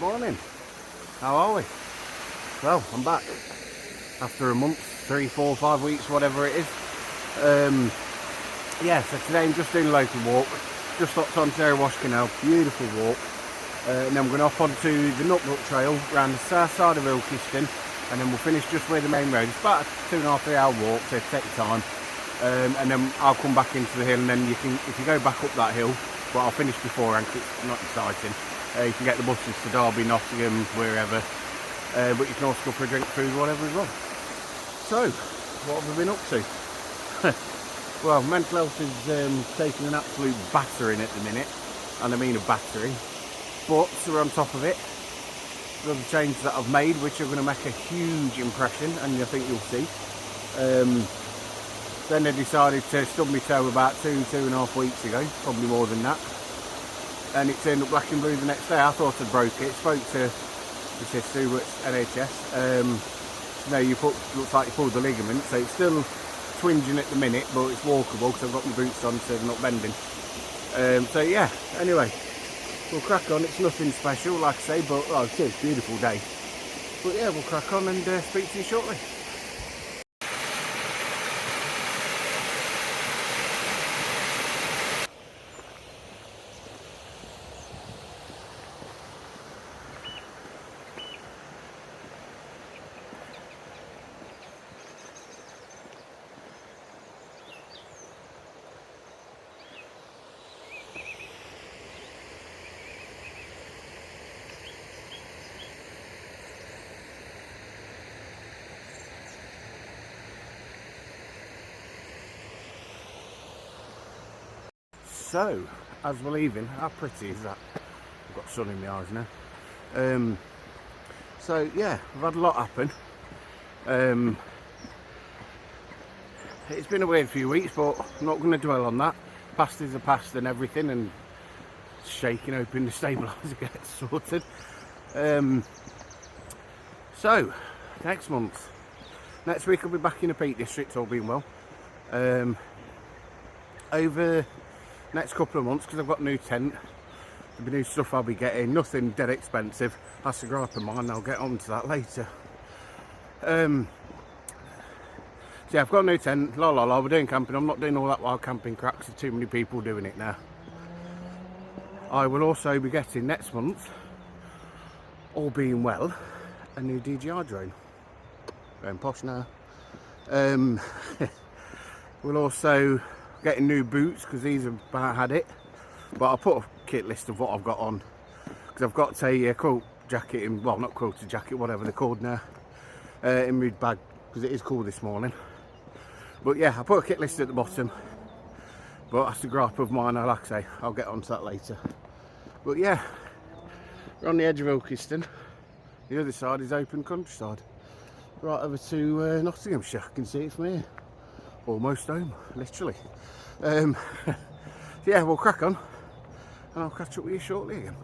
Morning. How are we? Well, I'm back after a month, 3, 4, 5 weeks, whatever it is. Yeah, so today I'm just doing a local walk. Just hopped onto Erewash Canal, beautiful walk. And then we're going to hop onto the Nutbrook Trail around the south side of Ilkeston, and then we'll finish just where the main road. It's about a 2.5 to 3 hour walk, so take your time. And then I'll come back into the hill, and then you can, if you go back up that hill, but I'll finish beforehand because it's not exciting. You can get the buses to Derby, Nottingham, wherever. But you can also go for a drink, food, whatever as well. So, what have we been up to? Well, mental health is taking an absolute battering at the minute, and I mean a battering. But we're on top of it. There's other changes that I've made, which are going to make a huge impression, and I think you'll see. Then I decided to stub my toe about 2.5 weeks ago, probably more than that. And it turned up black and blue the next day. I thought I'd broke it. Spoke to the sister who works at NHS. No, looks like you pulled the ligament, so it's still twinging at the minute, but it's walkable because I've got my boots on, so they're not bending. So yeah, anyway, we'll crack on. It's nothing special, like I say, but it's a beautiful day. But yeah, we'll crack on and speak to you shortly. So, as we're leaving, how pretty is that? I've got sun in my eyes now. So yeah, we've had a lot happen. It's been a weird few weeks, but I'm not going to dwell on that. Past is the past and everything, and shaking open the stabiliser gets sorted. So, next week I'll be back in the Peak District, all being well. Over next couple of months, because I've got a new tent, there'll be new stuff I'll be getting, nothing dead expensive. That's a gripe of mine, I'll get on to that later. So yeah, I've got a new tent, we're doing camping. I'm not doing all that wild camping crap because there's too many people doing it now. I will also be getting next month, all being well, a new DJI drone. Going posh now. We'll also getting new boots because these have about had it, but I'll put a kit list of what I've got on because I've got a quilt jacket in, well, not quilted jacket, whatever they're called now, in my bag because it is cool this morning. But yeah, I'll put a kit list at the bottom, but that's the gripe of mine. Like I say, I'll get onto that later. But yeah, we're on the edge of Ilkeston. The other side is open countryside, right over to Nottinghamshire. I can see it from here, almost home, literally. Yeah, we'll crack on and I'll catch up with you shortly again.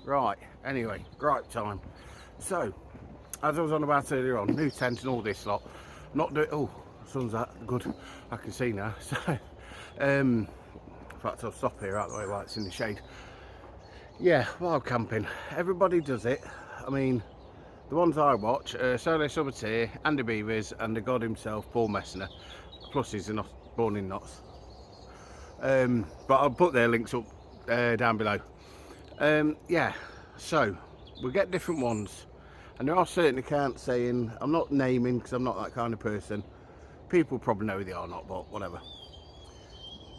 Right, anyway, gripe time. So, as I was on about earlier on, new tent and all this lot, not doing, oh, sun's out, good, I can see now. So, in fact, I'll stop here out the way while it's in the shade. Yeah, wild camping, everybody does it. I mean, the ones I watch, Solo Summiteer, Andy Beavers, and the god himself, Paul Messner, plus he's not born in knots. But I'll put their links up down below. Yeah, so we'll get different ones, and there are certain accounts saying, I'm not naming because I'm not that kind of person, people probably know they are not, but whatever,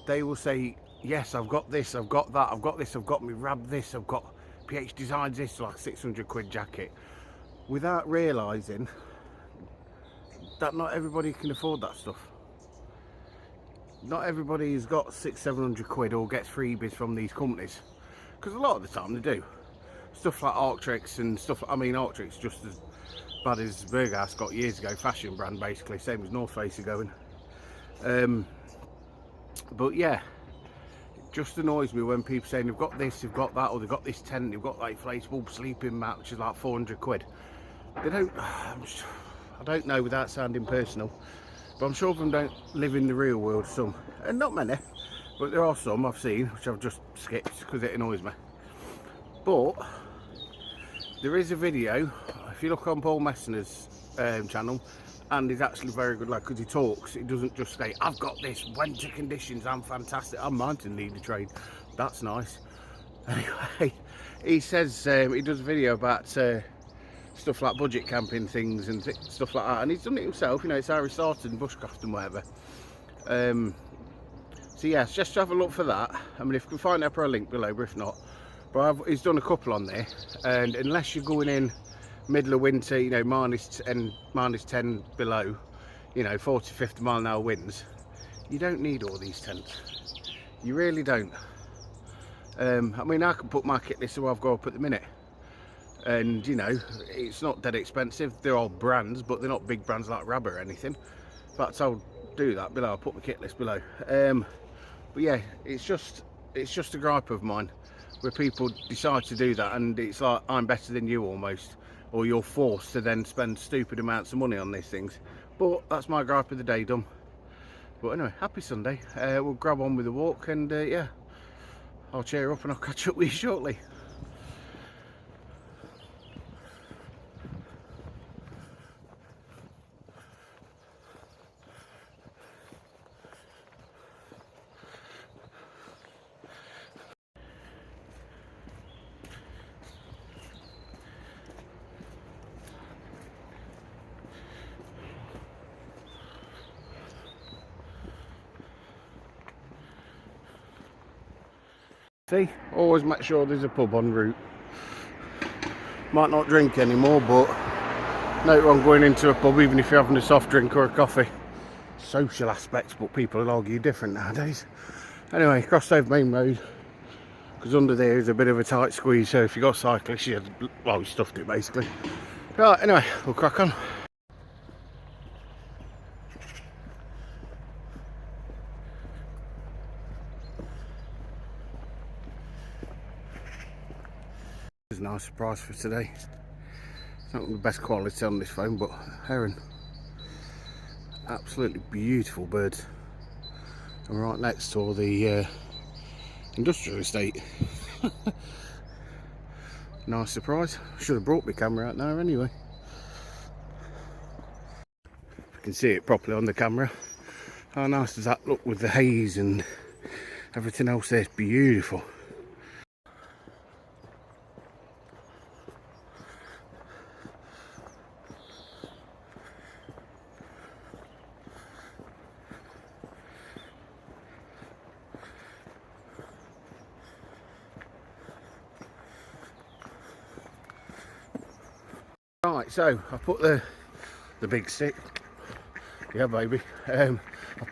they will say, yes, I've got this, I've got that, I've got this, I've got me rab this, I've got PH Designs this, like 600 quid jacket, without realising that not everybody can afford that stuff. not everybody's got 600-700 quid or gets freebies from these companies, because a lot of the time they do. Stuff like Arc'teryx and stuff, I mean Arc'teryx just as bad as Berghaus got years ago, fashion brand basically, same as North Face are going. But yeah, it just annoys me when people saying they've got this, they've got that, or they've got this tent, they've got that inflatable sleeping mat which is like 400 quid. They don't, I don't know without sounding personal, but I'm sure of them don't live in the real world, some, and not many, but there are some I've seen which I've just skipped because it annoys me. But there is a video, if you look on Paul Messner's channel, and he's actually very good lad because he talks, he doesn't just say I've got this winter conditions, I'm fantastic, I'm mountain leader trade, that's nice. Anyway, he says he does a video about stuff like budget camping things and stuff like that, and he's done it himself, you know, it's how he started in bushcraft and whatever. So yes, just have a look for that. I mean, if you can find it, I'll put a link below, but if not, but he's done a couple on there, and unless you're going in middle of winter, you know, -10 below, you know, 40-50 mile-an-hour winds, you don't need all these tents, you really don't. I mean, I can put my kit list where I've got up at the minute, and you know, it's not dead expensive. They're all brands, but they're not big brands like Rabbit or anything. In fact, I'll do that below, I'll put my kit list below. But yeah, it's just a gripe of mine where people decide to do that, and it's like I'm better than you almost, or you're forced to then spend stupid amounts of money on these things. But that's my gripe of the day done. But anyway, happy Sunday. We'll grab on with the walk, and yeah, I'll cheer up and I'll catch up with you shortly. See, always make sure there's a pub en route. Might not drink anymore, but no wrong going into a pub even if you're having a soft drink or a coffee. Social aspects, but people will argue different nowadays. Anyway, crossed over main road, because under there is a bit of a tight squeeze, so if you got cyclists, well, you stuffed it basically. Right, anyway, we'll crack on. It's a nice surprise for today. It's not the best quality on this phone, but heron. Absolutely beautiful birds. And right next to the industrial estate. Nice surprise. Should have brought my camera out now anyway. You can see it properly on the camera. How nice does that look with the haze and everything else there? It's beautiful. Right, so I put the big stick, yeah baby, I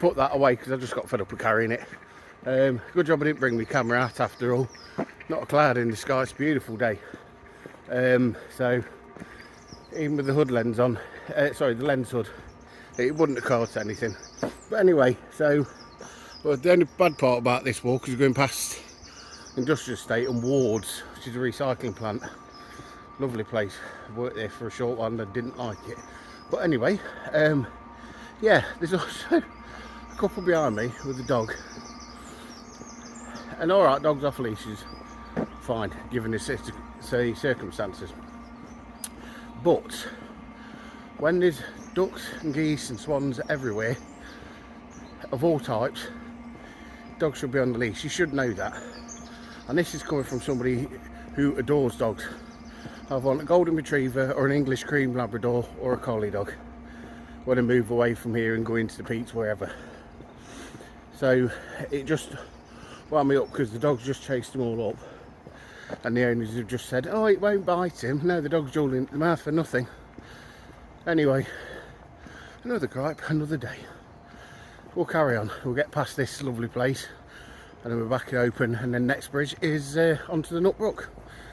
put that away because I just got fed up with carrying it. Good job I didn't bring my camera out after all. Not a cloud in the sky, it's a beautiful day. So even with the hood lens on, sorry, the lens hood, it wouldn't have caused anything. But anyway, so well, the only bad part about this walk is going past industrial estate and Ward's, which is a recycling plant. Lovely place. I worked there for a short while and I didn't like it. But anyway, yeah, there's also a couple behind me with a dog. And alright, dogs off leashes, fine, given the circumstances. But when there's ducks and geese and swans everywhere, of all types, dogs should be on the leash. You should know that. And this is coming from somebody who adores dogs. I want a golden retriever or an English cream Labrador or a collie dog when I move away from here and go into the peaks wherever. So it just wound me up because the dogs just chased them all up, and the owners have just said, oh, it won't bite him. No, the dog's jawing the mouth for nothing. Anyway, another gripe, another day. we'll carry on. We'll get past this lovely place and then we're back open, and then next bridge is onto the Nutbrook.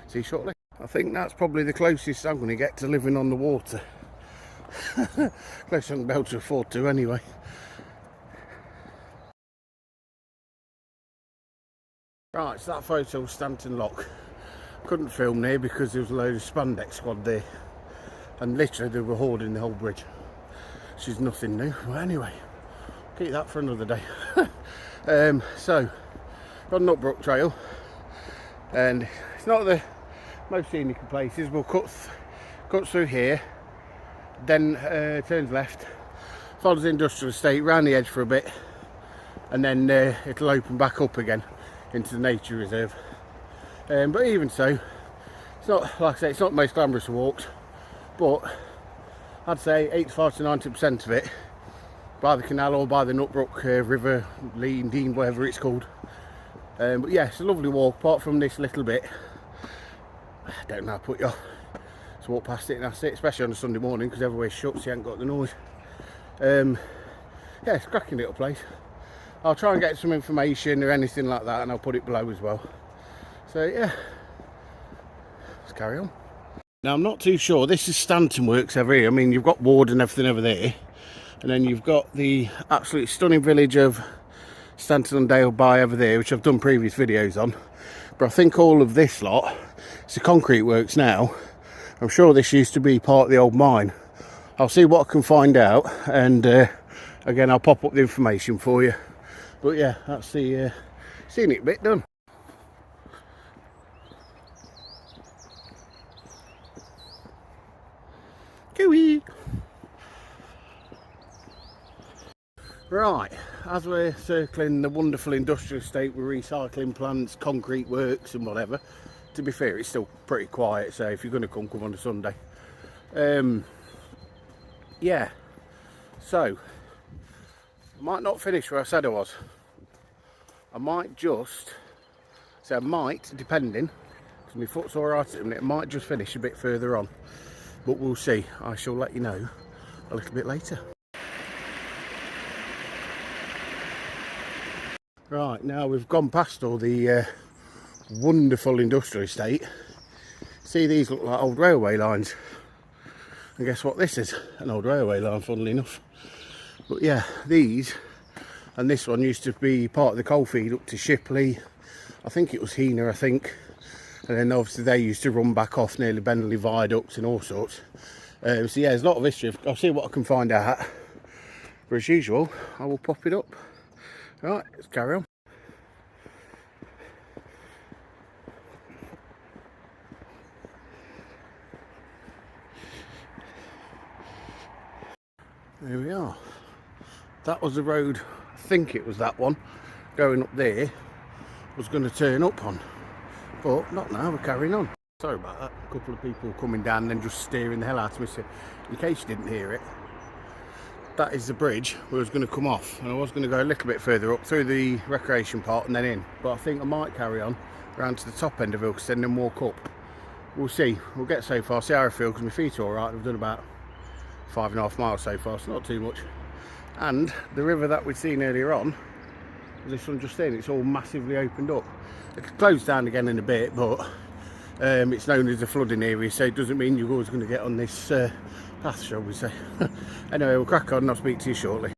See you shortly. I think that's probably the closest I'm going to get to living on the water. Close I can be able to afford to anyway. Right, so that photo was Stanton Lock. Couldn't film there because there was a load of spandex squad there, and literally they were hoarding the whole bridge, which is nothing new. But anyway, keep that for another day. So on Nutbrook Trail, and it's not the most scenic of places. We'll cut through here, then turns left, follows the industrial estate, round the edge for a bit, and then it'll open back up again into the nature reserve. But even so, it's not, like I say, it's not the most glamorous of walks, but I'd say 85 to 90% of it by the canal or by the Nutbrook River, Lean, Dean, whatever it's called. But yeah, it's a lovely walk, apart from this little bit. I don't know how to put you off. Just walk past it and that's it, especially on a Sunday morning because everywhere's shut, so you ain't got the noise. Yeah, it's a cracking little place. I'll try and get some information or anything like that, and I'll put it below as well. So yeah, let's carry on. Now I'm not too sure, this is Stanton Works over here. I mean, you've got Ward and everything over there, and then you've got the absolutely stunning village of Stanton on Dale By over there, which I've done previous videos on. But I think all of this lot, it's the concrete works now. I'm sure this used to be part of the old mine. I'll see what I can find out, and again I'll pop up the information for you. But yeah, that's the scenic bit done. Gooey! Right, as we're circling the wonderful industrial estate with recycling plants, concrete works and whatever, to be fair, it's still pretty quiet, so if you're going to come on a Sunday. Yeah, so I might not finish where I said I was. I might just, so I might, depending, because my foot's alright at the minute, I might just finish a bit further on. But we'll see. I shall let you know a little bit later. Right, now we've gone past all the wonderful industrial estate. See, these look like old railway lines. And guess what this is? An old railway line, funnily enough. But yeah, these and this one used to be part of the coal feed up to Shipley. I think it was Hena, I think. And then obviously they used to run back off nearly Bentley Viaduct and all sorts. So yeah, there's a lot of history. I'll see what I can find out. But as usual, I will pop it up. Right, let's carry on. There we are. That was the road, I think it was that one, going up there, was going to turn up on. But not now, we're carrying on. Sorry about that. A couple of people coming down and then just staring the hell out of me. So in case you didn't hear it, that is the bridge where I was going to come off. And I was going to go a little bit further up through the recreation part and then in. But I think I might carry on around to the top end of Ilkeston and then walk up. We'll see. We'll get so far, see how I feel, because my feet are alright. I've done about 5.5 miles so far, so not too much. And the river that we'd seen earlier on, this one just in, it's all massively opened up. It'll close down again in a bit, but it's known as a flooding area, so it doesn't mean you're always going to get on this path, shall we say. Anyway, we'll crack on and I'll speak to you shortly.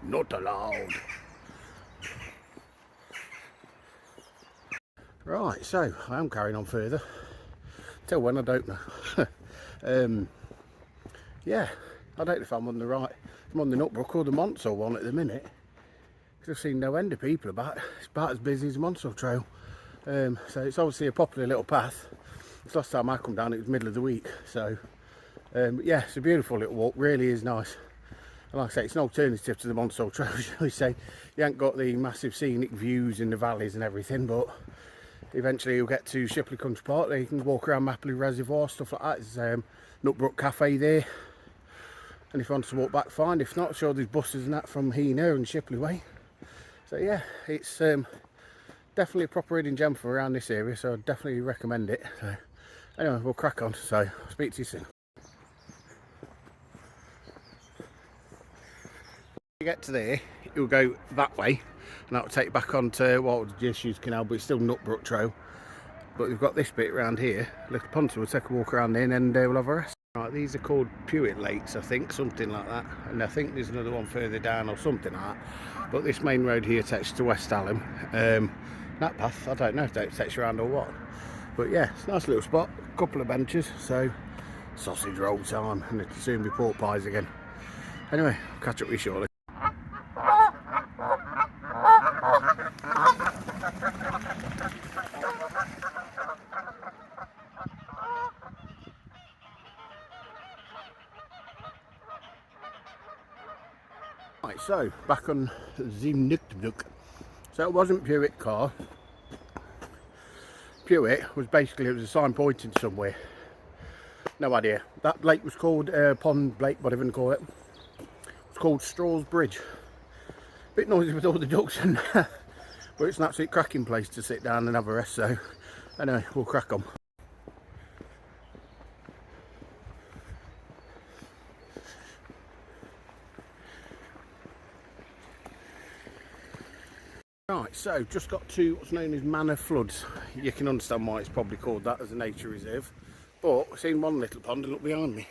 Not allowed. Right, so I am carrying on further. Till when, I don't know. Yeah, I don't know if I'm on the right. I'm on the Nutbrook or the Moutain one at the minute. I've seen no end of people about. It's about as busy as the Moutain Trail. So it's obviously a popular little path. The last time I come down, it was middle of the week. So yeah, it's a beautiful little walk. Really is nice. And like I say, it's an alternative to the Moutain Trail, shall we say. You ain't got the massive scenic views in the valleys and everything, but eventually you'll get to Shipley Country Park. There you can walk around Mapley Reservoir, stuff like that. There's Nutbrook Cafe there. And if you want to walk back, fine. If not, I'm sure there's buses and that from Hena and Shipley way. So yeah, it's definitely a proper hidden gem from around this area, so I definitely recommend it. So anyway, we'll crack on. So I'll speak to you soon. You get to there, you'll go that way, and that will take you back onto what would just use canal, but it's still Nutbrook Trail. But we've got this bit around here, little pond, so we'll take a walk around in and we'll have a rest. Right, these are called Pewit Lakes, I think, something like that. And I think there's another one further down or something like that. But this main road here takes you to West Hallam. That path, I don't know if that takes you around or what. But yeah, it's a nice little spot, a couple of benches, so sausage roll time, and it'll soon be pork pies again. Anyway, I'll catch up with you shortly. Right, so back on the Nutbrook. So it wasn't Pewit car. Pewit was basically, it was a sign pointing somewhere. No idea. That lake was called Pond Lake, whatever you call it. It's called Straw's Bridge. Bit noisy with all the ducks and but it's an absolute cracking place to sit down and have a rest. So anyway, we'll crack on. Right, so just got to what's known as Manor Floods. You can understand why it's probably called that as a nature reserve. But I've seen one little pond and look behind me.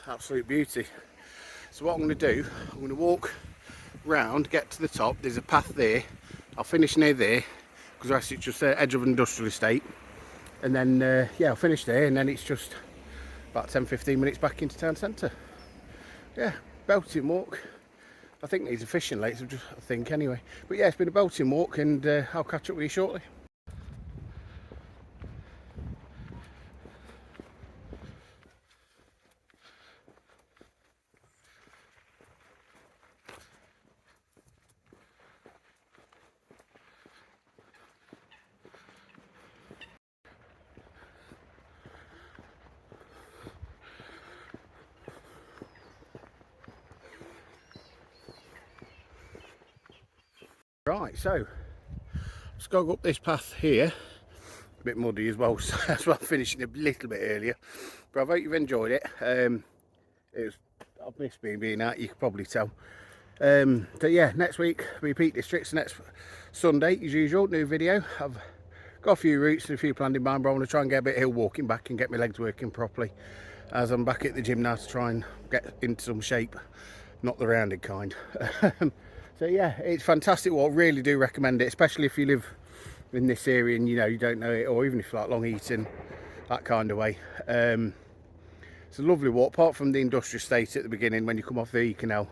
Absolute beauty. So what I'm going to do, I'm going to walk round, get to the top. There's a path there. I'll finish near there because the rest it's just the edge of an industrial estate. And then, yeah, I'll finish there and then it's just about 10-15 minutes back into town centre. Yeah, belting walk. I think these are fishing lakes, I think anyway. But yeah, it's been a belting walk and I'll catch up with you shortly. Right, so let's go up this path here. A bit muddy as well, so that's why I'm finishing a little bit earlier. But I hope you've enjoyed it. I've missed being out, you can probably tell. So yeah, next week we Peak Districts. Next Sunday, as usual, new video. I've got a few routes and a few planned in mind, but I want to try and get a bit of hill walking back and get my legs working properly. As I'm back at the gym now to try and get into some shape, not the rounded kind. So yeah, it's fantastic walk, really do recommend it, especially if you live in this area and you know you don't know it, or even if you like Long Eaton, that kind of way. It's a lovely walk, apart from the industrial estate at the beginning when you come off the canal.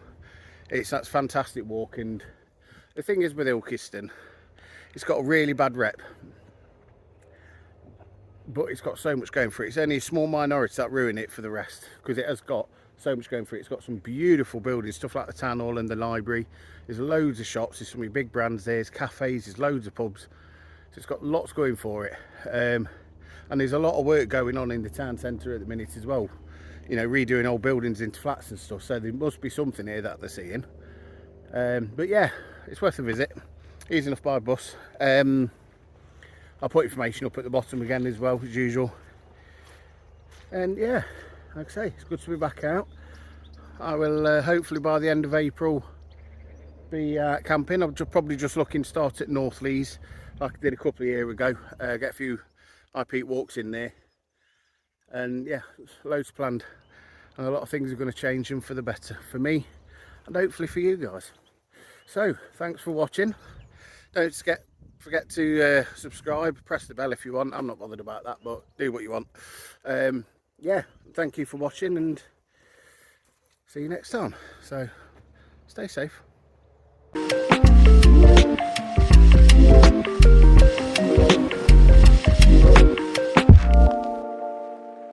That's fantastic walk. And the thing is with Ilkeston, it's got a really bad rep, but it's got so much going for it. It's only a small minority that ruin it for the rest, because it has got so much going for it. It's got some beautiful buildings, stuff like the town hall and the library. There's loads of shops, there's some big brands, there's cafes, there's loads of pubs. So it's got lots going for it. And there's a lot of work going on in the town centre at the minute as well. You know, redoing old buildings into flats and stuff. So there must be something here that they're seeing. But yeah, it's worth a visit. Easy enough by bus. I'll put information up at the bottom again as well, as usual. And yeah, like I say, it's good to be back out. I will hopefully by the end of April be camping. I'm probably just looking to start at North Lees, like I did a couple of years ago. Get a few high peak walks in there. And yeah, loads planned. And a lot of things are going to change them for the better. For me, and hopefully for you guys. So, thanks for watching. Don't forget to subscribe, press the bell if you want. I'm not bothered about that, but do what you want. Yeah, thank you for watching and see you next time. So stay safe.